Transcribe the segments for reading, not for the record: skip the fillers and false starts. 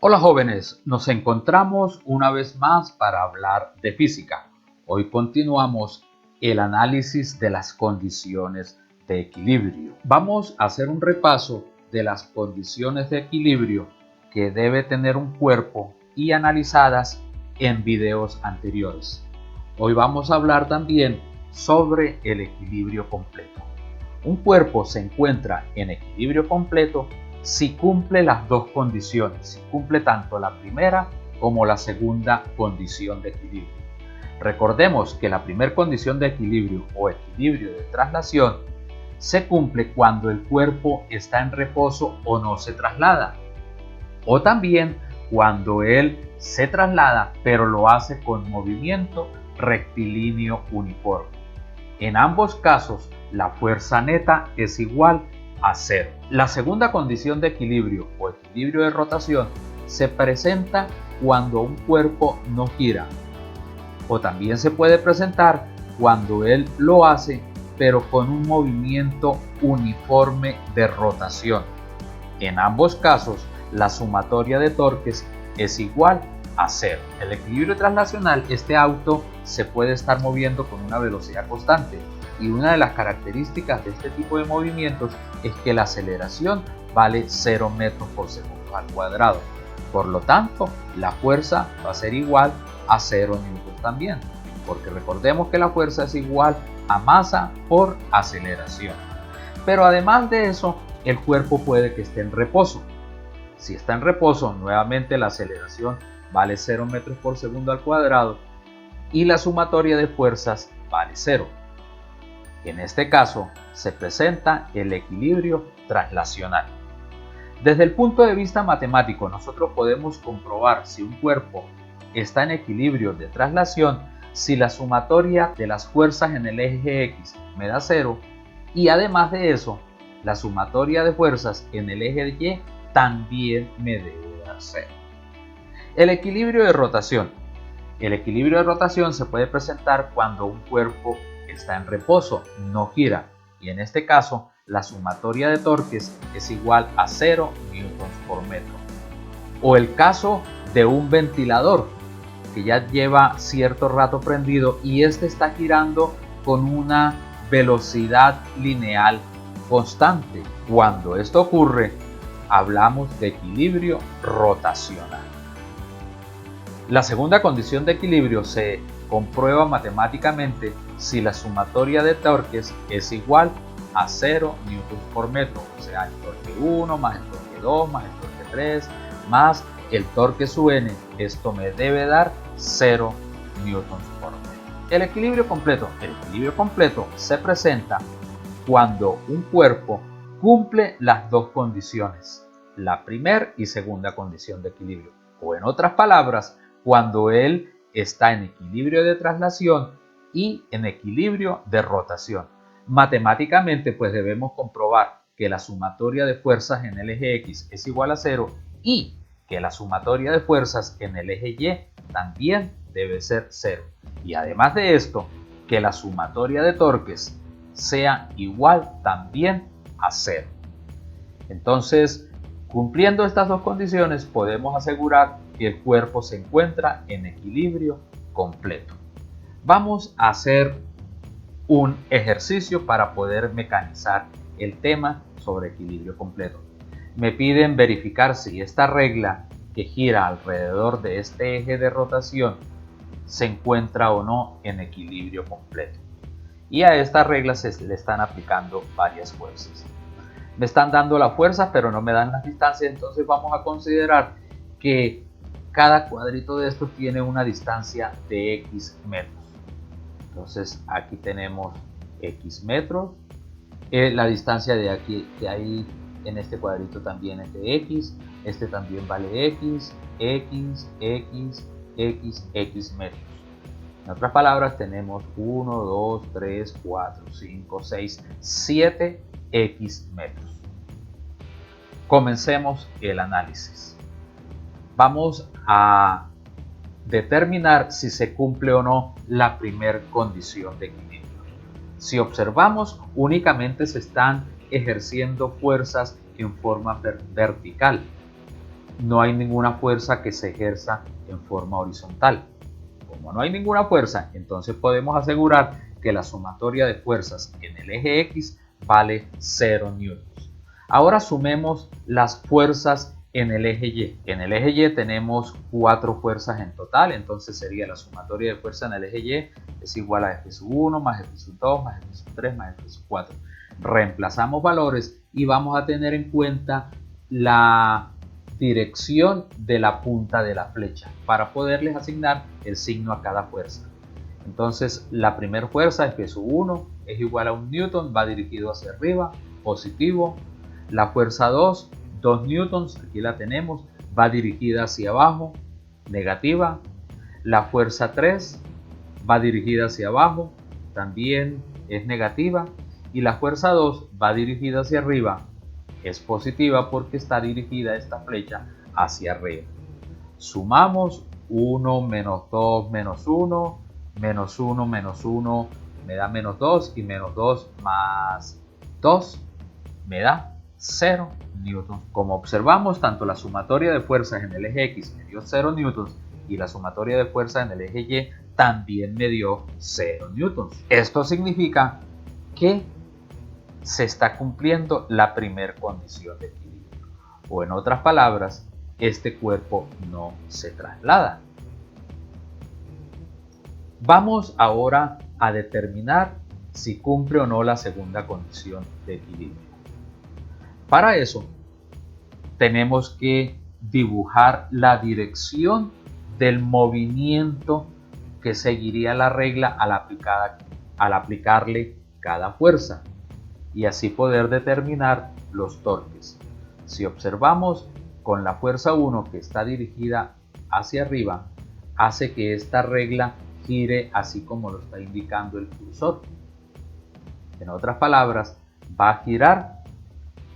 Hola jóvenes, nos encontramos una vez más para hablar de física. Hoy continuamos el análisis de las condiciones de equilibrio. Vamos a hacer un repaso de las condiciones de equilibrio que debe tener un cuerpo y analizadas en videos anteriores. Hoy vamos a hablar también sobre el equilibrio completo. Un cuerpo se encuentra en equilibrio completo si cumple las dos condiciones, si cumple tanto la primera como la segunda condición de equilibrio. Recordemos que la primera condición de equilibrio o equilibrio de traslación se cumple cuando el cuerpo está en reposo o no se traslada, o también cuando él se traslada pero lo hace con movimiento rectilíneo uniforme. En ambos casos, la fuerza neta es igual a cero. La segunda condición de equilibrio o equilibrio de rotación se presenta cuando un cuerpo no gira, o también se puede presentar cuando él lo hace pero con un movimiento uniforme de rotación. En ambos casos, la sumatoria de torques es igual a cero. El equilibrio traslacional, este auto se puede estar moviendo con una velocidad constante, y una de las características de este tipo de movimientos es que la aceleración vale 0 metros por segundo al cuadrado. Por lo tanto, la fuerza va a ser igual a 0 newtons también, porque recordemos que la fuerza es igual a masa por aceleración. Pero además de eso, el cuerpo puede que esté en reposo. Si está en reposo, nuevamente la aceleración vale 0 metros por segundo al cuadrado y la sumatoria de fuerzas vale 0. En este caso, se presenta el equilibrio traslacional. Desde el punto de vista matemático, nosotros podemos comprobar si un cuerpo está en equilibrio de traslación si la sumatoria de las fuerzas en el eje X me da 0 y además de eso, la sumatoria de fuerzas en el eje Y también me debe dar 0. El equilibrio de rotación. El equilibrio de rotación se puede presentar cuando un cuerpo está en reposo, no gira, y en este caso la sumatoria de torques es igual a 0 newtons por metro. O el caso de un ventilador que ya lleva cierto rato prendido y este está girando con una velocidad lineal constante. Cuando esto ocurre, hablamos de equilibrio rotacional. La segunda condición de equilibrio se comprueba matemáticamente si la sumatoria de torques es igual a 0 newtons por metro, o sea, el torque 1 más el torque 2 más el torque 3 más el torque sub n. Esto me debe dar 0 newtons por metro. El equilibrio completo se presenta cuando un cuerpo cumple las dos condiciones, la primera y segunda condición de equilibrio, o en otras palabras, cuando él está en equilibrio de traslación y en equilibrio de rotación. Matemáticamente, pues debemos comprobar que la sumatoria de fuerzas en el eje X es igual a 0 y que la sumatoria de fuerzas en el eje Y también debe ser 0. Y además de esto, que la sumatoria de torques sea igual también a 0. Entonces, cumpliendo estas dos condiciones, podemos asegurar que el cuerpo se encuentra en equilibrio completo. Vamos a hacer un ejercicio para poder mecanizar el tema sobre equilibrio completo. Me piden verificar si esta regla que gira alrededor de este eje de rotación se encuentra o no en equilibrio completo. Y a esta regla se le están aplicando varias fuerzas. Me están dando las fuerzas pero no me dan las distancias, entonces vamos a considerar que cada cuadrito de estos tiene una distancia de X metros. Entonces aquí tenemos X metros, la distancia de aquí, de ahí en este cuadrito también es de X, este también vale X, X, X, X, X metros. En otras palabras, tenemos 1, 2, 3, 4, 5, 6, 7 X metros. Comencemos el análisis. Vamos a determinar si se cumple o no la primera condición de equilibrio. Si observamos, únicamente se están ejerciendo fuerzas en forma vertical. no hay ninguna fuerza que se ejerza en forma horizontal. Como no hay ninguna fuerza, entonces podemos asegurar que la sumatoria de fuerzas en el eje X vale 0 newtons. Ahora sumemos las fuerzas en el eje Y. En el eje Y tenemos 4 fuerzas en total, entonces sería la sumatoria de fuerza en el eje Y es igual a F1 más F2 más F3 más F4. Reemplazamos valores y vamos a tener en cuenta la dirección de la punta de la flecha para poderles asignar el signo a cada fuerza. Entonces la primera fuerza, F1, es igual a 1 newton, va dirigido hacia arriba, positivo. La fuerza 2, 2 newtons, aquí la tenemos, va dirigida hacia abajo, negativa. La fuerza 3 va dirigida hacia abajo, también es negativa. Y la fuerza 2 va dirigida hacia arriba, es positiva porque está dirigida esta flecha hacia arriba. Sumamos 1 menos 2 menos 1, menos 1 menos 1 me da menos 2 y menos 2 más 2 me da 0 newtons. Como observamos, tanto la sumatoria de fuerzas en el eje X me dio 0 newtons y la sumatoria de fuerzas en el eje Y también me dio 0 newtons. Esto significa que se está cumpliendo la primera condición de equilibrio, o en otras palabras, este cuerpo no se traslada. Vamos ahora a determinar si cumple o no la segunda condición de equilibrio. Para eso tenemos que dibujar la dirección del movimiento que seguiría la regla al aplicarle cada fuerza, y así poder determinar los torques. Si observamos, con la fuerza 1 que está dirigida hacia arriba, hace que esta regla gire así como lo está indicando el cursor. En otras palabras, va a girar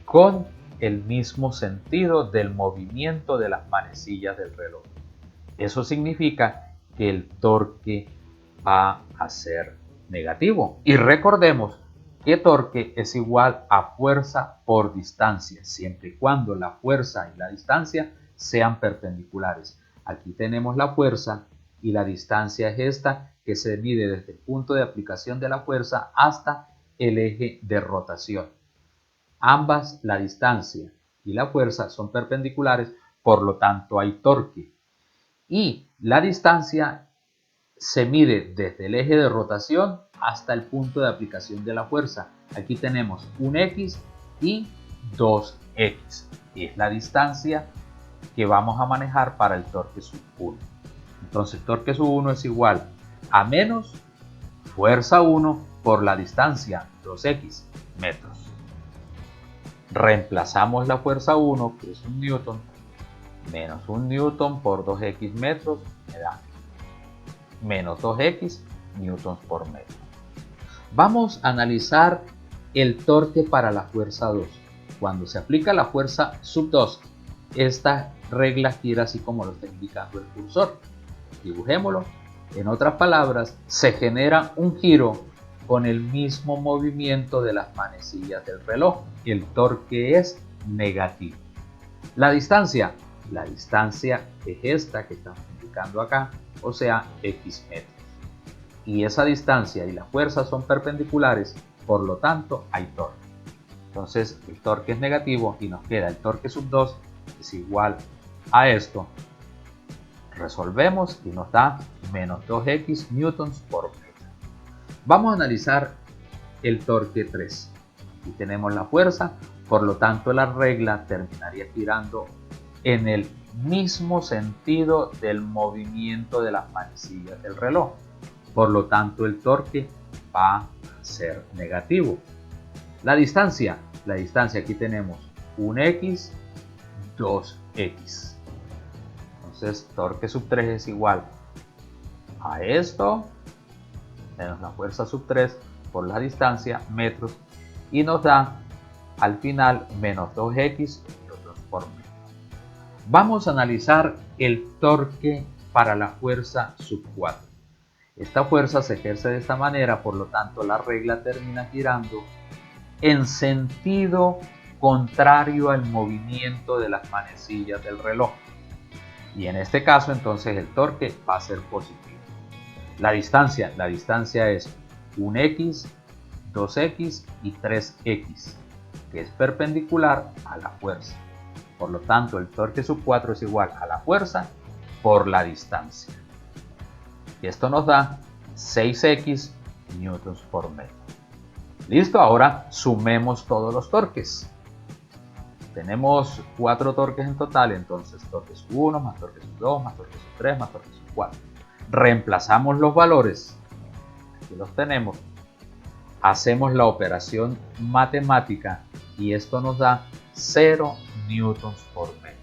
con el mismo sentido del movimiento de las manecillas del reloj. Eso significa que el torque va a ser negativo. Y recordemos que torque es igual a fuerza por distancia, siempre y cuando la fuerza y la distancia sean perpendiculares. Aquí tenemos la fuerza y la distancia es esta, que se mide desde el punto de aplicación de la fuerza hasta el eje de rotación. Ambas, la distancia y la fuerza, son perpendiculares, por lo tanto hay torque. Y la distancia se mide desde el eje de rotación hasta el punto de aplicación de la fuerza. Aquí tenemos un X y 2X. Es la distancia que vamos a manejar para el torque sub 1. Entonces torque sub 1 es igual a menos fuerza 1 por la distancia 2X metros. Reemplazamos la fuerza 1, que es 1 newton, menos 1 newton por 2X metros me da menos 2X newtons por metro. Vamos a analizar el torque para la fuerza 2. Cuando se aplica la fuerza sub 2, esta regla gira así como lo está indicando el cursor. Dibujémoslo. En otras palabras, se genera un giro con el mismo movimiento de las manecillas del reloj. El torque es negativo. La distancia es esta que estamos indicando acá, o sea, X metros. Y esa distancia y la fuerza son perpendiculares, por lo tanto hay torque. Entonces el torque es negativo y nos queda el torque sub 2 es igual a esto. Resolvemos y nos da menos 2X newtons por metro. Vamos a analizar el torque 3. Aquí tenemos la fuerza, por lo tanto la regla terminaría girando en el mismo sentido del movimiento de las manecillas del reloj. Por lo tanto el torque va a ser negativo. La distancia aquí tenemos 1X, 2X. Entonces torque sub 3 es igual a esto, menos la fuerza sub 3 por la distancia, metros, y nos da al final menos 2X newtons por metro. Vamos a analizar el torque para la fuerza sub 4. Esta fuerza se ejerce de esta manera, por lo tanto la regla termina girando en sentido contrario al movimiento de las manecillas del reloj. Y en este caso entonces el torque va a ser positivo. La distancia es 1x, 2x y 3x, que es perpendicular a la fuerza. Por lo tanto, el torque sub 4 es igual a la fuerza por la distancia. Y esto nos da 6x newtons por metro. Listo, ahora sumemos todos los torques. Tenemos 4 torques en total, entonces torque sub 1 más torque sub 2 más torque sub 3 más torque sub 4. Reemplazamos los valores, aquí los tenemos, hacemos la operación matemática y esto nos da 0 newtons por metro.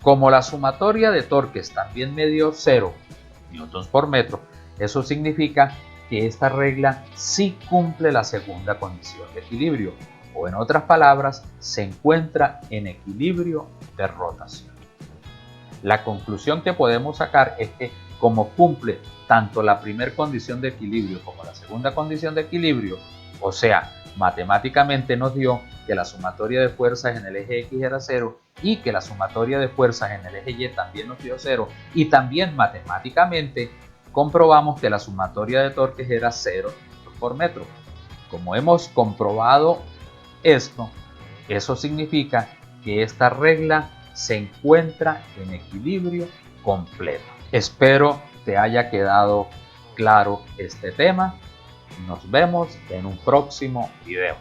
Como la sumatoria de torques también me dio 0 newtons por metro, eso significa que esta regla sí cumple la segunda condición de equilibrio, o en otras palabras, se encuentra en equilibrio de rotación. La conclusión que podemos sacar es que como cumple tanto la primera condición de equilibrio como la segunda condición de equilibrio, o sea, matemáticamente nos dio que la sumatoria de fuerzas en el eje X era 0 y que la sumatoria de fuerzas en el eje Y también nos dio 0, y también matemáticamente comprobamos que la sumatoria de torques era 0 por metro. Como hemos comprobado esto, eso significa que esta regla se encuentra en equilibrio completo. Espero te haya quedado claro este tema. Nos vemos en un próximo video.